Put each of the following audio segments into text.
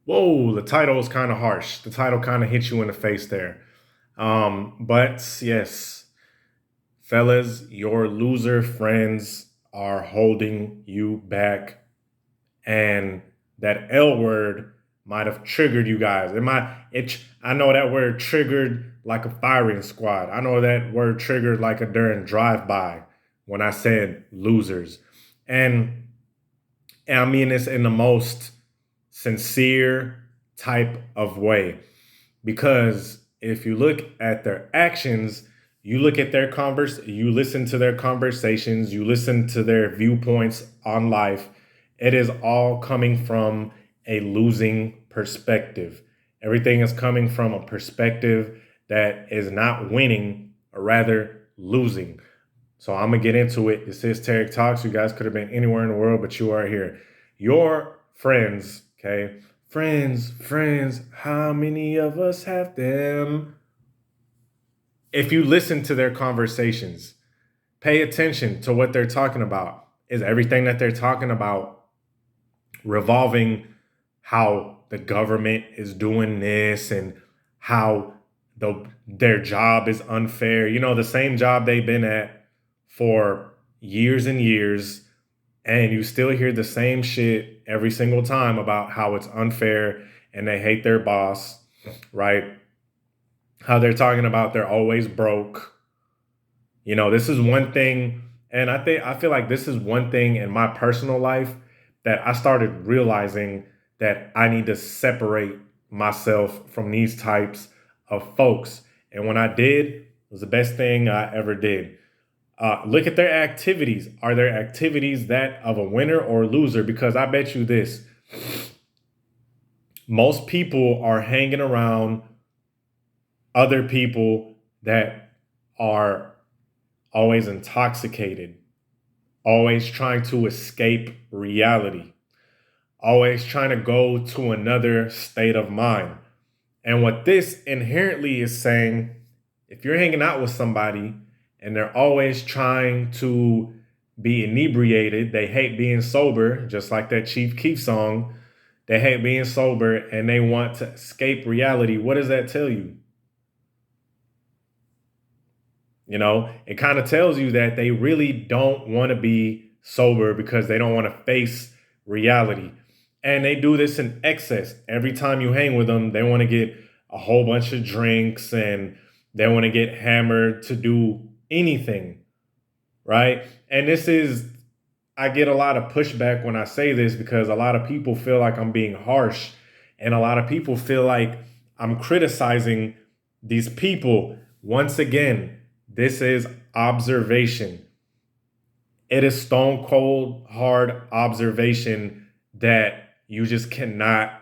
Whoa, the title is kind of harsh. The title kind of hits you in the face there. But yes, fellas, your loser friends are holding you back, and that L word might have triggered you guys. I know that word triggered like a firing squad. I know that word triggered like a during drive by when I said losers. And, and I mean this in the most sincere type of way. Because if you look at their actions, you look at you listen to their conversations, you listen to their viewpoints on life, it is all coming from a losing perspective. Everything is coming from a perspective that is not winning, or rather losing. So I'm gonna get into it. This is Tarik Talks. You guys could have been anywhere in the world, but you are here. Your friends, okay? Friends, how many of us have them? If you listen to their conversations, pay attention to what they're talking about. Is everything that they're talking about revolving how the government is doing this and how their job is unfair? You know, the same job they've been at for years and years, and you still hear the same shit every single time about how it's unfair and they hate their boss, right? How they're talking about they're always broke. You know, this is one thing, and I feel like this is one thing in my personal life that I started realizing that I need to separate myself from these types of folks. And when I did, it was the best thing I ever did. Look at their activities. Are their activities that of a winner or loser? Because I bet you this: most people are hanging around other people that are always intoxicated, always trying to escape reality, always trying to go to another state of mind. And what this inherently is saying, if you're hanging out with somebody and they're always trying to be inebriated, they hate being sober, just like that Chief Keef song, they hate being sober and they want to escape reality. What does that tell you? You know, it kind of tells you that they really don't want to be sober because they don't want to face reality. And they do this in excess. Every time you hang with them, they want to get a whole bunch of drinks and they want to get hammered to do anything, right? And I get a lot of pushback when I say this because a lot of people feel like I'm being harsh and a lot of people feel like I'm criticizing these people. Once again, this is observation. It is stone cold hard observation that you just cannot,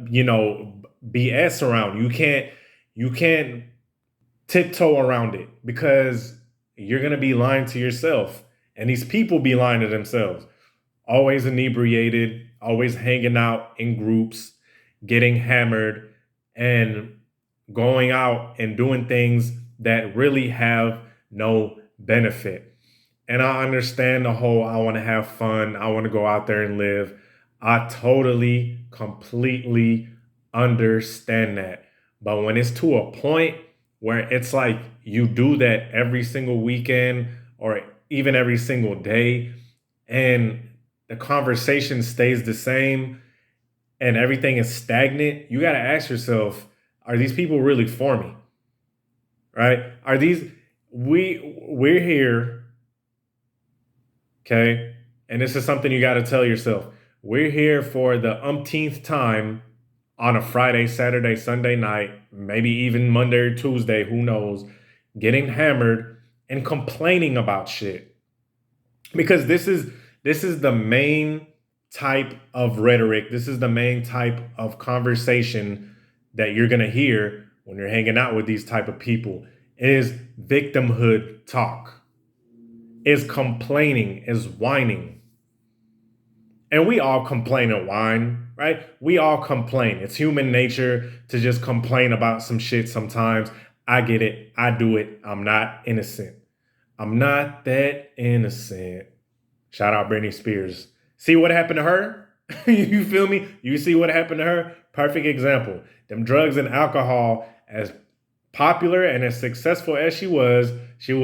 you know, BS around. You can't tiptoe around it because you're gonna be lying to yourself. And these people be lying to themselves. Always inebriated, always hanging out in groups, getting hammered, and going out and doing things that really have no benefit. And I understand the whole I want to have fun, I want to go out there and live. I totally, completely understand that. But when it's to a point where it's like you do that every single weekend or even every single day, and the conversation stays the same and everything is stagnant, you got to ask yourself, are these people really for me? Right? Are these we're here, okay? And this is something you got to tell yourself. We're here for the umpteenth time on a Friday, Saturday, Sunday night, maybe even Monday or Tuesday, who knows, getting hammered and complaining about shit. Because this is the main type of rhetoric. This is the main type of conversation that you're going to hear when you're hanging out with these type of people. It is victimhood talk. Is complaining, is whining. And we all complain and whine, right? We all complain. It's human nature to just complain about some shit sometimes. I get it. I do it. I'm not innocent. I'm not that innocent. Shout out Britney Spears. See what happened to her? You feel me? You see what happened to her? Perfect example. Them drugs and alcohol, as popular and as successful as she was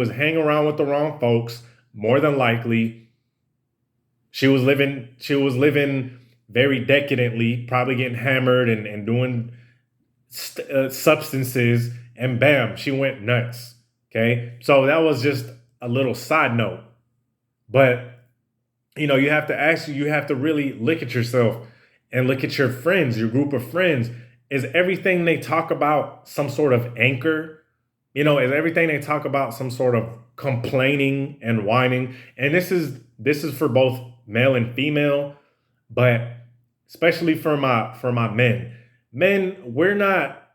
hanging around with the wrong folks. More than likely, she was living very decadently, probably getting hammered and doing substances, and bam, she went nuts. Okay, so that was just a little side note, but you have to ask you have to really look at yourself and look at your friends, your group of friends. Is everything they talk about some sort of anchor? Is everything they talk about some sort of complaining and whining? And this is for both male and female, but especially for my men. Men, we're not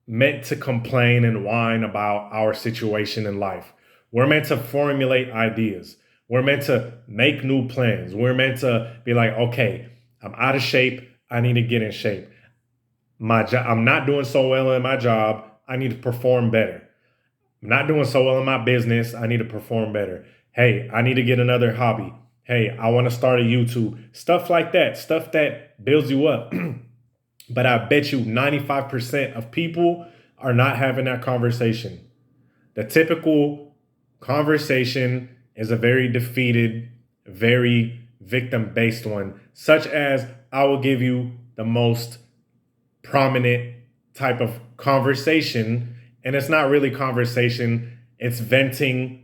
meant to complain and whine about our situation in life. We're meant to formulate ideas. We're meant to make new plans. We're meant to be like, okay, I'm out of shape. I need to get in shape. My job, I'm not doing so well in my job. I need to perform better. I'm not doing so well in my business. I need to perform better. Hey, I need to get another hobby. Hey, I want to start a YouTube. Stuff like that. Stuff that builds you up. But I bet you 95% of people are not having that conversation. The typical conversation is a very defeated, very victim based one, such as I will give you the most prominent type of conversation. And it's not really conversation, it's venting,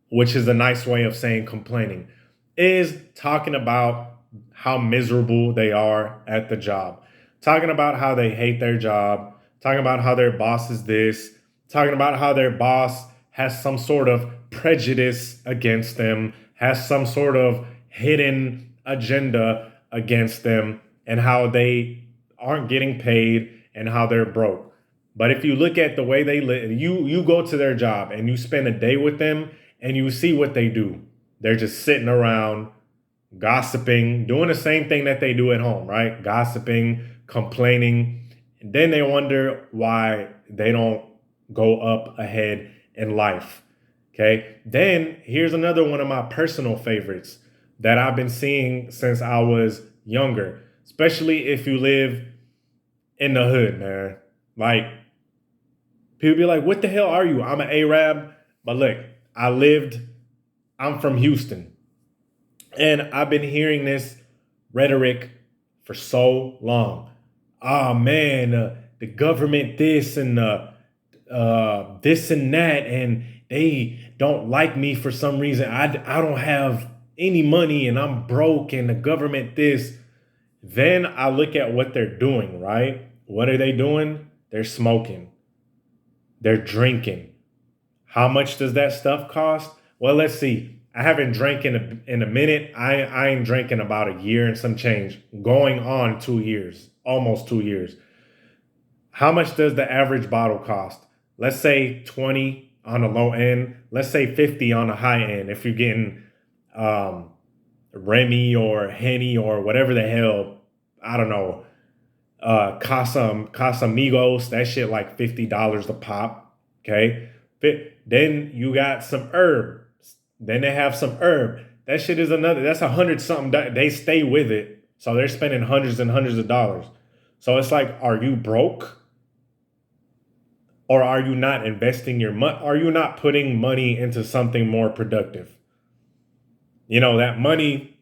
which is a nice way of saying complaining, is talking about how miserable they are at the job, talking about how they hate their job, talking about how their boss is this, talking about how their boss has some sort of prejudice against them, has some sort of hidden agenda against them, and how they aren't getting paid and how they're broke. But if you look at the way they live, you go to their job and you spend a day with them and you see what they do. They're just sitting around, gossiping, doing the same thing that they do at home, right? Gossiping, complaining. And then they wonder why they don't go up ahead in life. Okay. Then here's another one of my personal favorites that I've been seeing since I was younger, especially if you live in the hood, man. Like, people be like, what the hell are you? I'm an Arab. But look, I'm from Houston. And I've been hearing this rhetoric for so long. Oh man, the government this and that, and they don't like me for some reason. I don't have any money and I'm broke, and the government this. Then I look at what they're doing, right? What are they doing? They're smoking. They're drinking. How much does that stuff cost? Well, let's see. I haven't drank in a minute. I ain't drinking about a year and some change, going on 2 years, almost 2 years. How much does the average bottle cost? Let's say 20 on the low end. Let's say 50 on the high end. If you're getting um, Remy or Henny or whatever the hell, I don't know, Casamigos, that shit like $50 a pop. Okay. Then you got some herb. Then they have some herb. That shit is that's 100 something. They stay with it. So they're spending hundreds and hundreds of dollars. So it's like, are you broke? Or are you not investing your money? Are you not putting money into something more productive? That money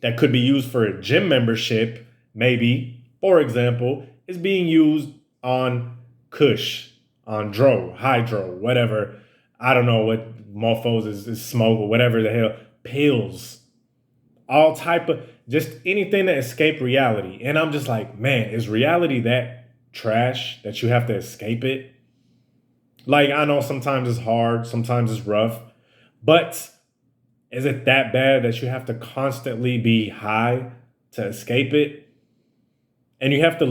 that could be used for a gym membership, maybe, for example, is being used on Kush, on Hydro, whatever. I don't know what mofos is smoke or whatever the hell. Pills. All type of, just anything to escape reality. And I'm just like, man, is reality that trash that you have to escape it? Like, I know sometimes it's hard, sometimes it's rough, but is it that bad that you have to constantly be high to escape it? And you got to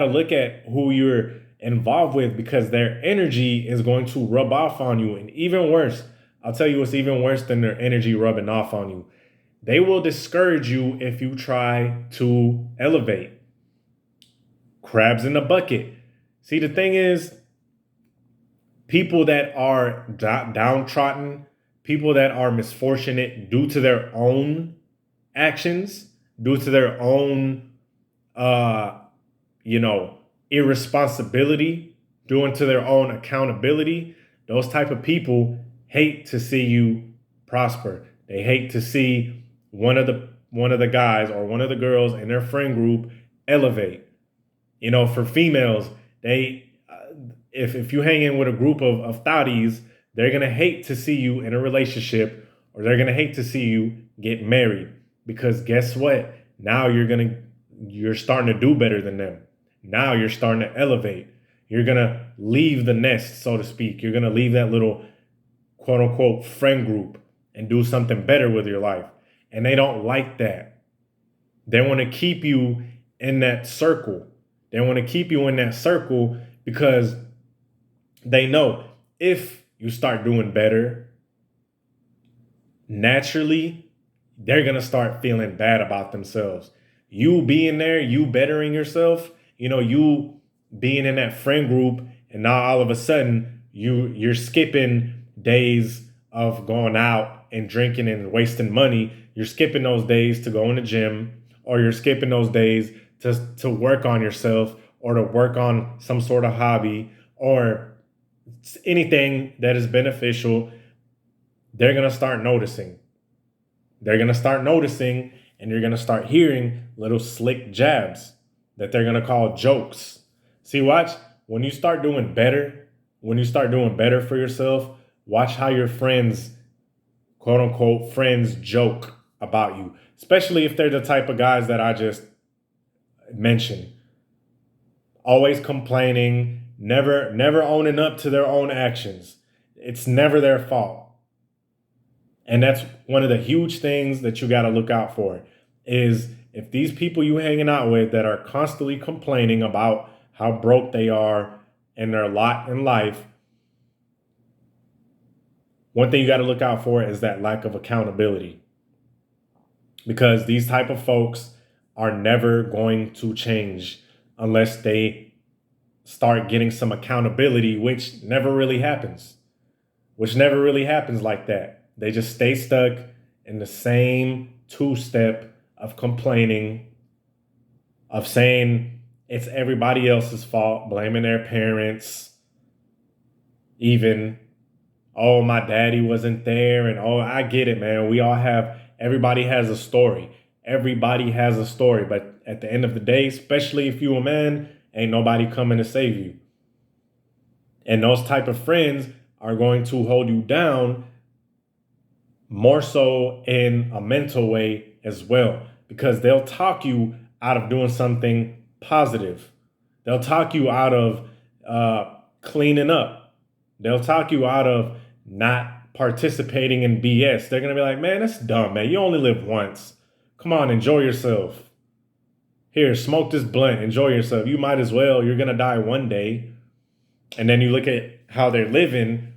look at who you're involved with, because their energy is going to rub off on you. And even worse, I'll tell you what's even worse than their energy rubbing off on you. They will discourage you if you try to elevate. Crabs in the bucket. See, the thing is, people that are downtrodden, people that are misfortunate due to their own actions, due to their own, uh, you know, irresponsibility, due to their own accountability, those type of people hate to see you prosper. They hate to see one of the guys or one of the girls in their friend group elevate. For females, they if you hang in with a group of thotties, they're gonna hate to see you in a relationship, or they're gonna hate to see you get married, because guess what? Now you're starting to do better than them. Now you're starting to elevate. You're gonna leave the nest, so to speak. You're gonna leave that little quote unquote friend group and do something better with your life. And they don't like that. They want to keep you in that circle. They want to keep you in that circle because they know if you start doing better, naturally, they're going to start feeling bad about themselves. You being there, you bettering yourself, you being in that friend group, and now all of a sudden you're skipping days of going out and drinking and wasting money. You're skipping those days to go in the gym, or you're skipping those days to work on yourself, or to work on some sort of hobby, or anything that is beneficial. They're going to start noticing. They're going to start noticing, and you're going to start hearing little slick jabs that they're going to call jokes. See, watch, when you start doing better for yourself, watch how your friends, quote unquote, friends joke about you, especially if they're the type of guys that I just mentioned. Always complaining, never owning up to their own actions. It's never their fault. And that's one of the huge things that you got to look out for, is if these people you hanging out with that are constantly complaining about how broke they are and their lot in life, one thing you got to look out for is that lack of accountability. Because these type of folks are never going to change unless they start getting some accountability, which never really happens. Like that. They just stay stuck in the same two-step of complaining, of saying it's everybody else's fault, blaming their parents, even, oh, my daddy wasn't there, and oh, I get it, man. Everybody has a story. Everybody has a story, but at the end of the day, especially if you a man, ain't nobody coming to save you. And those type of friends are going to hold you down, more so in a mental way as well, because they'll talk you out of doing something positive. They'll talk you out of cleaning up. They'll talk you out of not participating in BS. They're going to be like, man, that's dumb, man. You only live once. Come on, enjoy yourself. Here, smoke this blunt. Enjoy yourself. You might as well. You're going to die one day. And then you look at how they're living,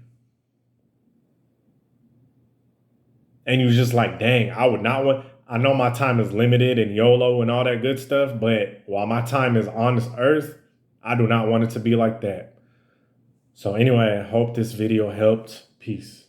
and you're just like, dang, I know my time is limited and YOLO and all that good stuff, but while my time is on this earth, I do not want it to be like that. So anyway, I hope this video helped. Peace.